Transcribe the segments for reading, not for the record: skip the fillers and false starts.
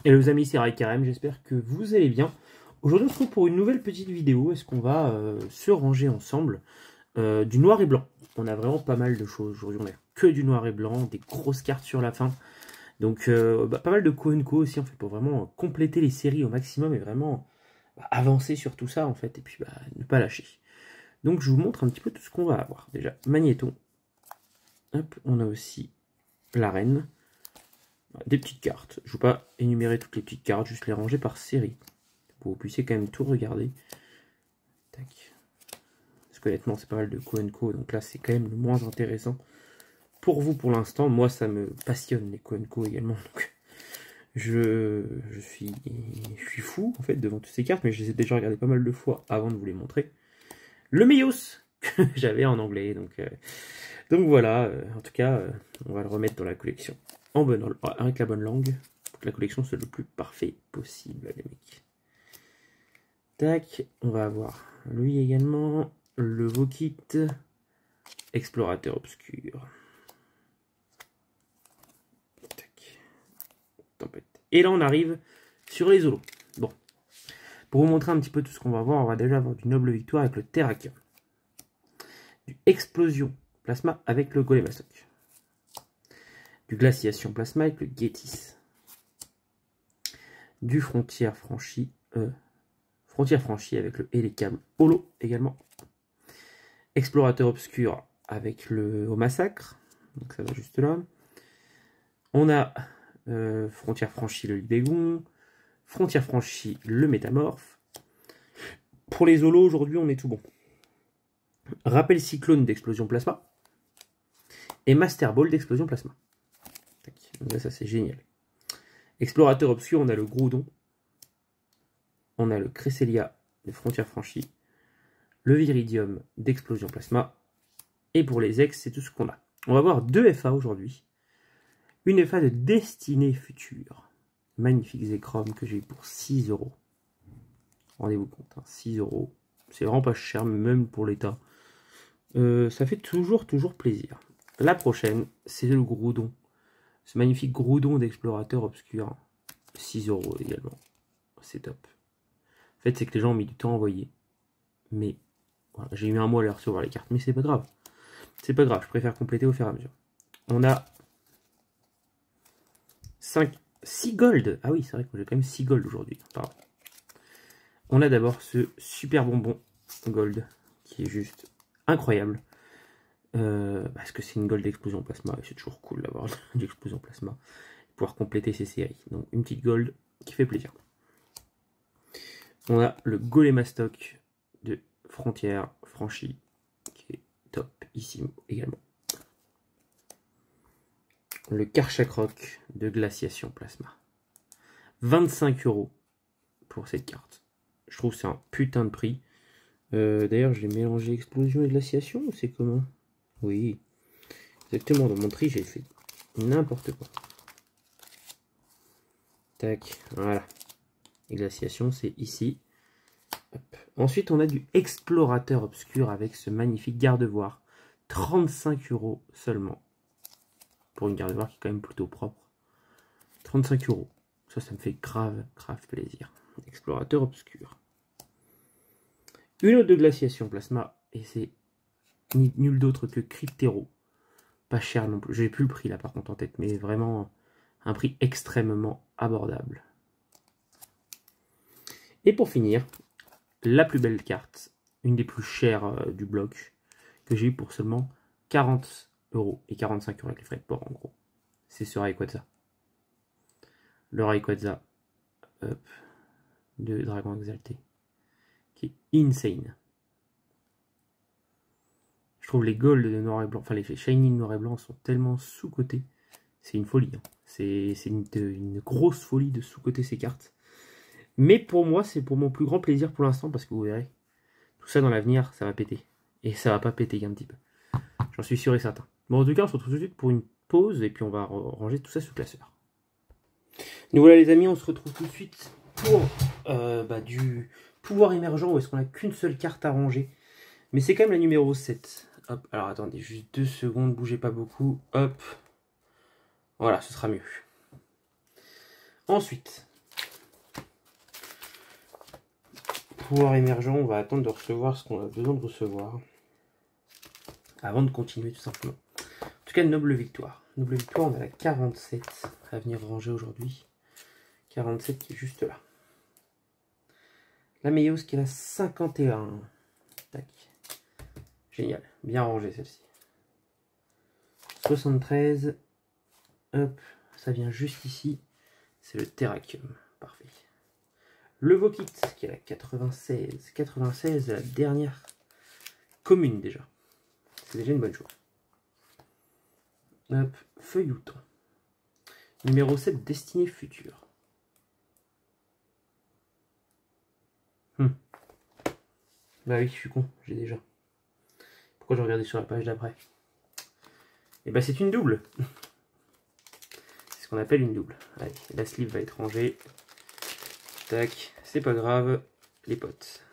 Et les amis, c'est Ray Karem, j'espère que vous allez bien. Aujourd'hui, on se retrouve pour une nouvelle petite vidéo. Est-ce qu'on va se ranger ensemble du noir et blanc? On a vraiment pas mal de choses aujourd'hui. On a que du noir et blanc, des grosses cartes sur la fin. Donc, pas mal de co aussi, en fait, pour vraiment compléter les séries au maximum et vraiment avancer sur tout ça, en fait, et puis ne pas lâcher. Donc, je vous montre un petit peu tout ce qu'on va avoir. Déjà, Magnéton. Hop, on a aussi la reine. Des petites cartes. Je ne vais pas énumérer toutes les petites cartes, juste les ranger par série. Pour que vous puissiez quand même tout regarder. Tac. Parce qu'honnêtement, c'est pas mal de co, donc là, c'est quand même le moins intéressant pour vous pour l'instant. Moi, ça me passionne, les co également. Donc, je suis fou, en fait, devant toutes ces cartes, mais je les ai déjà regardées pas mal de fois avant de vous les montrer. Le Meios que j'avais en anglais, donc voilà. En tout cas, on va le remettre dans la collection. Avec la bonne langue, pour que la collection soit le plus parfait possible, les mecs. Tac, on va avoir lui également, le Vokit, Explorateur Obscur. Tac, tempête. Et là, on arrive sur les holos. Bon, pour vous montrer un petit peu tout ce qu'on va voir, on va déjà avoir du Noble Victoire avec le Terraquin, du Explosion Plasma avec le Golemastok, du Glaciation Plasma avec le Gétis, du Frontière Franchie avec le Hélicable Holo également, Explorateur Obscur avec le Massacre, donc ça va juste là. On a Frontière Franchie le Libégon, Frontière Franchie le Métamorphe. Pour les holos aujourd'hui on est tout bon. Rappel Cyclone d'Explosion Plasma et Master Ball d'Explosion Plasma. Donc là, ça c'est génial. Explorateur Obscur, on a le Groudon, on a le Cresselia de Frontière Franchie, le Viridium d'Explosion Plasma, et pour les ex, c'est tout ce qu'on a. On va voir deux FA aujourd'hui. Une FA de Destinée Future. Magnifique Zekrom que j'ai eu pour 6 €. Rendez-vous compte, hein, 6 €. C'est vraiment pas cher, même pour l'état. Ça fait toujours plaisir. La prochaine, c'est le Groudon. Ce magnifique Groudon d'Explorateur Obscur. 6 € également. C'est top. En fait, c'est que les gens ont mis du temps à envoyer. Mais voilà, j'ai eu un mois à les recevoir les cartes. Mais c'est pas grave. C'est pas grave, je préfère compléter au fur et à mesure. On a 6 gold. Ah oui, c'est vrai que j'ai quand même 6 gold aujourd'hui. Pardon. On a d'abord ce super bonbon gold qui est juste incroyable. Parce que c'est une gold d'explosion plasma. Et c'est toujours cool d'avoir d'explosion plasma. Pouvoir compléter ces séries. Donc une petite gold qui fait plaisir. On a le Golemastok de Frontière Franchie qui est topissimo également. Le Karchakrok de Glaciation Plasma. 25 € pour cette carte. Je trouve que c'est un putain de prix. D'ailleurs, je l'ai mélangé Explosion et Glaciation ou c'est comment? Oui, exactement. Dans mon tri, j'ai fait n'importe quoi. Tac, voilà. Et Glaciation, c'est ici. Hop. Ensuite, on a du Explorateur Obscur avec ce magnifique garde-voir. 35 € seulement. Pour une garde-voir qui est quand même plutôt propre. 35 €. Ça me fait grave plaisir. Explorateur Obscur. Une autre de Glaciation Plasma. Et c'est nul d'autre que Cryptero. Pas cher non plus. J'ai plus le prix là par contre en tête. Mais vraiment un prix extrêmement abordable. Et pour finir, la plus belle carte. Une des plus chères du bloc. Que j'ai eu pour seulement 40 € et 45 € avec les frais de port en gros. C'est ce Rayquaza. Le Rayquaza de Dragon Exalté. Qui est insane. Je trouve les golds de noir et blanc, enfin les shiny noir et blanc sont tellement sous-cotés. C'est une folie. Hein. C'est une grosse folie de sous-coter ces cartes. Mais pour moi, c'est pour mon plus grand plaisir pour l'instant parce que vous verrez, tout ça dans l'avenir, ça va péter. Et ça va pas péter un petit peu. J'en suis sûr et certain. Bon, en tout cas, on se retrouve tout de suite pour une pause et puis on va ranger tout ça sous classeur. Nous voilà les amis, on se retrouve tout de suite pour du pouvoir émergent où est-ce qu'on n'a qu'une seule carte à ranger. Mais c'est quand même la numéro 7. Hop, alors attendez, juste 2 secondes, bougez pas beaucoup. Hop. Voilà, ce sera mieux. Ensuite, pouvoir émergent, on va attendre de recevoir ce qu'on a besoin de recevoir. Avant de continuer tout simplement. En tout cas, noble victoire. Noble victoire, on a la 47 à venir ranger aujourd'hui. 47 qui est juste là. La Meios qui est la 51. Tac. Génial. Bien rangé celle-ci. 73. Hop. Ça vient juste ici. C'est le Terrakium. Parfait. Le Vokit qui est la 96. 96, la dernière commune déjà. C'est déjà une bonne chose. Hop. Feuillouton. Numéro 7, Destinée Future. Bah oui, je suis con, j'ai déjà. Pourquoi je regardais sur la page d'après? Et bah c'est une double. C'est ce qu'on appelle une double. Allez, la sleeve va être rangée. Tac, c'est pas grave, les potes.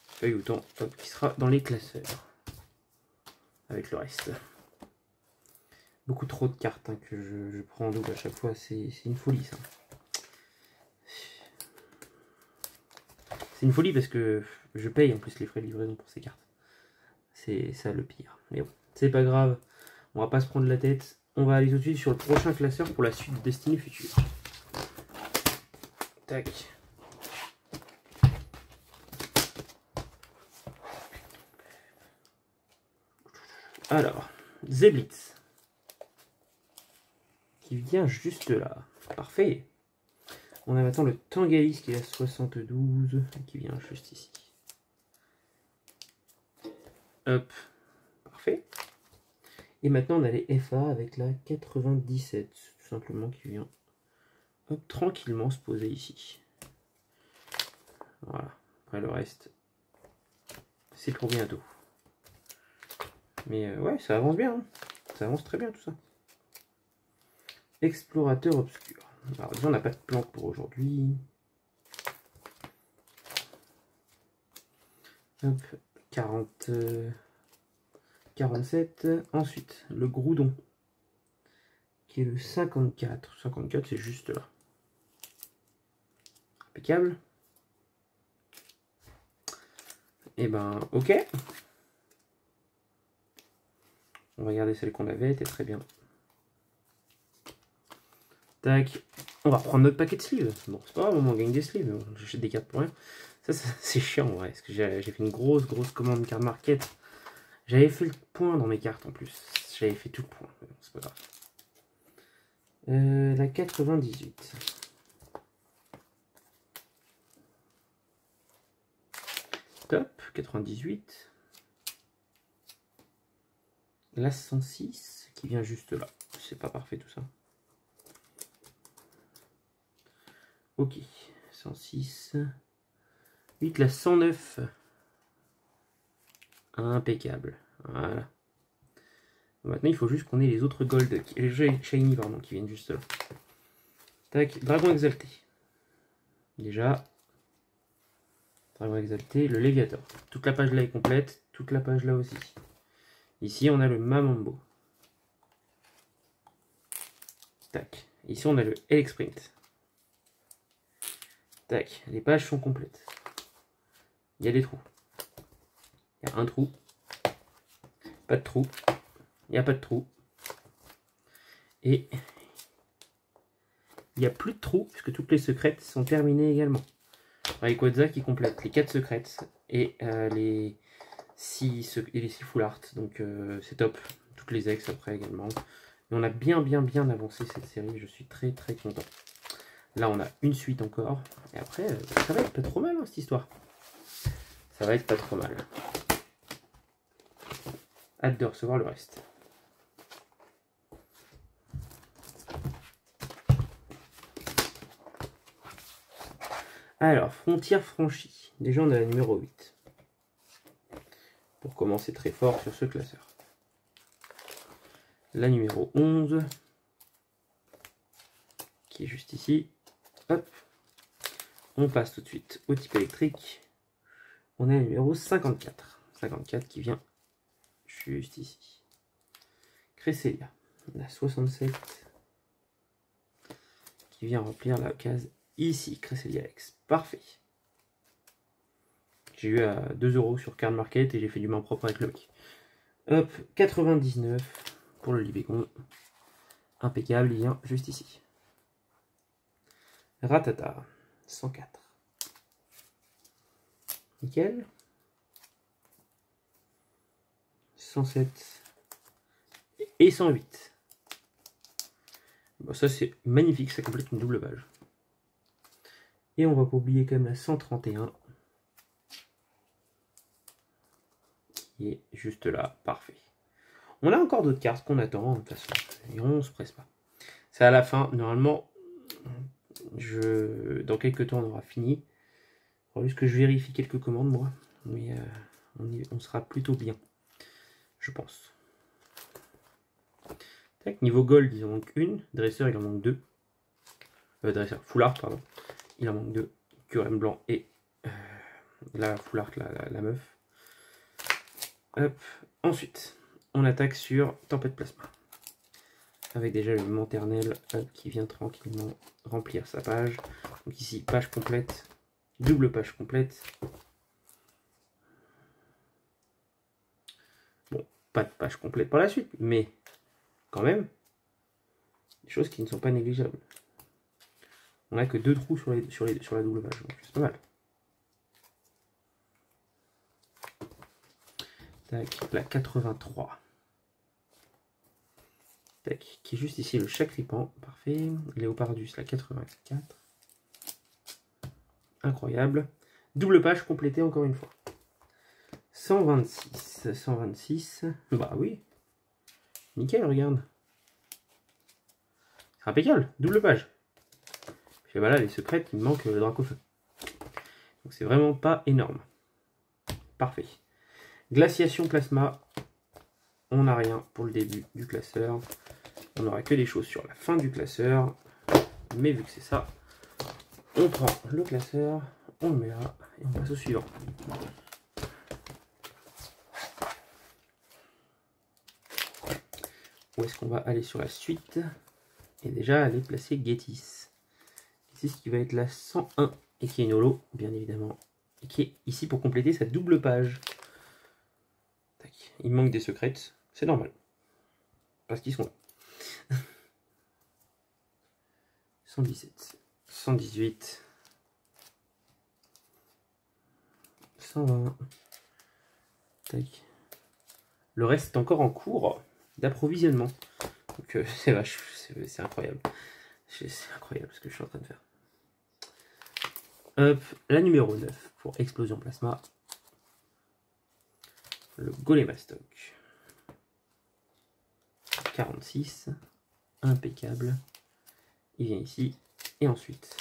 Feuillouton, hop, qui sera dans les classeurs. Avec le reste. Beaucoup trop de cartes hein, que je prends en double à chaque fois, c'est une folie ça. C'est une folie parce que je paye en plus les frais de livraison pour ces cartes. C'est ça le pire. Mais bon, c'est pas grave. On va pas se prendre la tête. On va aller tout de suite sur le prochain classeur pour la suite de Destinée Future. Tac. Alors, Zeblitz. Qui vient juste là. Parfait. On a maintenant le Tangalis qui est à 72, qui vient juste ici. Hop, parfait. Et maintenant on a les FA avec la 97, tout simplement, qui vient hop, tranquillement se poser ici. Voilà, après le reste, c'est pour bientôt. Mais ouais, ça avance bien, hein. Ça avance très bien tout ça. Explorateur obscur. Alors déjà on n'a pas de plantes pour aujourd'hui. Hop, 40, 47. Ensuite, le Groudon, qui est le 54. 54, c'est juste là. Impeccable. Et ben, ok. On va regarder celle qu'on avait, c'était très bien. Tac. On va reprendre notre paquet de sleeves. Bon, c'est pas grave, on gagne des sleeves. J'achète des cartes pour rien. Ça c'est chiant, ouais. Parce que j'ai fait une grosse commande card market. J'avais fait le point dans mes cartes en plus. J'avais fait tout le point. C'est pas grave. La 98. Top. 98. La 106 qui vient juste là. C'est pas parfait tout ça. Ok. 106. 8. La 109. Impeccable. Voilà. Maintenant, il faut juste qu'on ait les autres gold, les shiny, pardon, qui viennent juste là. Tac, dragon exalté. Déjà. Dragon exalté, le Léviator. Toute la page là est complète, toute la page là aussi. Ici, on a le Mamambo. Tac. Ici, on a le Elexprint. Tac, les pages sont complètes. Il y a des trous. Il y a un trou. Pas de trou. Il n'y a pas de trou. Et il n'y a plus de trous puisque toutes les secrètes sont terminées également. Rayquaza qui complète les 4 secrètes et les 6 full art. Donc c'est top. Toutes les ex après également. Et on a bien avancé cette série. Je suis très content. Là on a une suite encore. Et après ça va être pas trop mal hein, cette histoire. Ça va être pas trop mal. Hâte de recevoir le reste. Alors, frontière franchie. Déjà, on a la numéro 8. Pour commencer très fort sur ce classeur. La numéro 11. Qui est juste ici. Hop. On passe tout de suite au type électrique. On a la numéro 54. 54 qui vient juste ici. Cresselia. On a 67. Qui vient remplir la case ici. Cresselia X. Parfait. J'ai eu à 2 € sur Card Market et j'ai fait du main propre avec le mec. Hop, 99 pour le Libégon. Impeccable, il vient juste ici. Ratata, 104. Nickel. 107 et 108. Bon, ça c'est magnifique, ça complète une double page. Et on va pas oublier quand même la 131. Qui est juste là, parfait. On a encore d'autres cartes qu'on attend, de toute façon. Et on se presse pas. C'est à la fin, normalement, dans quelques temps on aura fini. Il faudra juste que je vérifie quelques commandes moi. Mais on sera plutôt bien. Je pense. Tac, niveau gold, il en manque une. Dresseur, il en manque deux. Dresseur, foulard, pardon. Il en manque deux. QRM blanc et la foulard, la meuf. Hop. Ensuite, on attaque sur Tempête Plasma. Avec déjà le Monternel qui vient tranquillement remplir sa page. Donc ici, page complète. Double page complète. Bon, pas de page complète par la suite, mais quand même, des choses qui ne sont pas négligeables. On n'a que 2 trous sur la double page, donc c'est pas mal. Tac, la 83. Tac, qui est juste ici le Chacripan, parfait. Léopardus, la 84. Incroyable. Double page complétée encore une fois. 126, 126. Bah oui. Nickel, regarde. C'est impeccable, double page. Et voilà, les secrètes, il me manque le Dracofeu. Donc c'est vraiment pas énorme. Parfait. Glaciation plasma. On n'a rien pour le début du classeur. On n'aura que des choses sur la fin du classeur. Mais vu que c'est ça, on prend le classeur, on le met là et on passe au suivant. Où est-ce qu'on va aller sur la suite? Et déjà aller placer Getis. C'est ce qui va être la 101 et qui est une holo, bien évidemment. Et qui est ici pour compléter sa double page. Tac. Il manque des secrètes, c'est normal. Parce qu'ils sont là. 117, 118, 120. Tac. Le reste est encore en cours d'approvisionnement. Donc c'est incroyable. C'est incroyable ce que je suis en train de faire. Hop, la numéro 9 pour Explosion Plasma. Le Golémastoc. 46. Impeccable. Il vient ici. Et ensuite,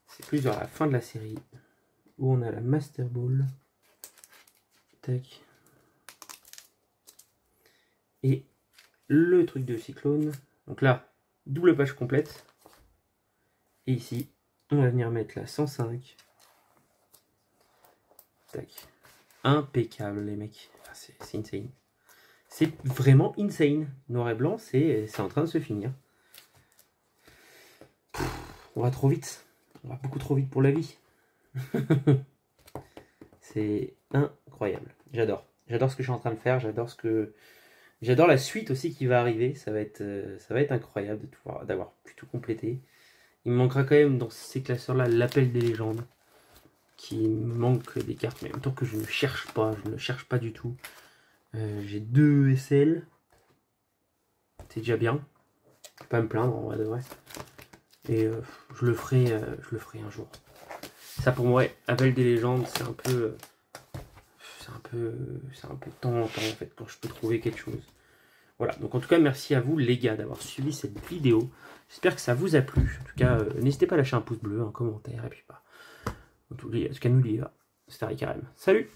c'est plus vers la fin de la série où on a la Master Ball. Tac. Et le truc de cyclone. Donc là, double page complète. Et ici, on va venir mettre la 105. Tac. Impeccable, les mecs. Ah, c'est insane. C'est vraiment insane. Noir et blanc, c'est en train de se finir. On va trop vite. On va beaucoup trop vite pour la vie. C'est incroyable. J'adore. J'adore ce que je suis en train de faire. J'adore la suite aussi qui va arriver. Ça va être incroyable d'avoir pu tout compléter. Il me manquera quand même dans ces classeurs-là l'appel des légendes. Qui me manque des cartes, mais en même temps que je ne cherche pas. Je ne cherche pas du tout. J'ai 2 SL. C'est déjà bien. Je ne vais pas me plaindre en vrai de vrai. Et je le ferai un jour. Ça pour moi, appel des légendes, c'est un peu de temps en temps en fait quand je peux trouver quelque chose. Voilà, donc en tout cas merci à vous les gars d'avoir suivi cette vidéo. J'espère que ça vous a plu. En tout cas, n'hésitez pas à lâcher un pouce bleu, un commentaire, et puis en tout cas nous les gars, c'était Ricarem. Salut!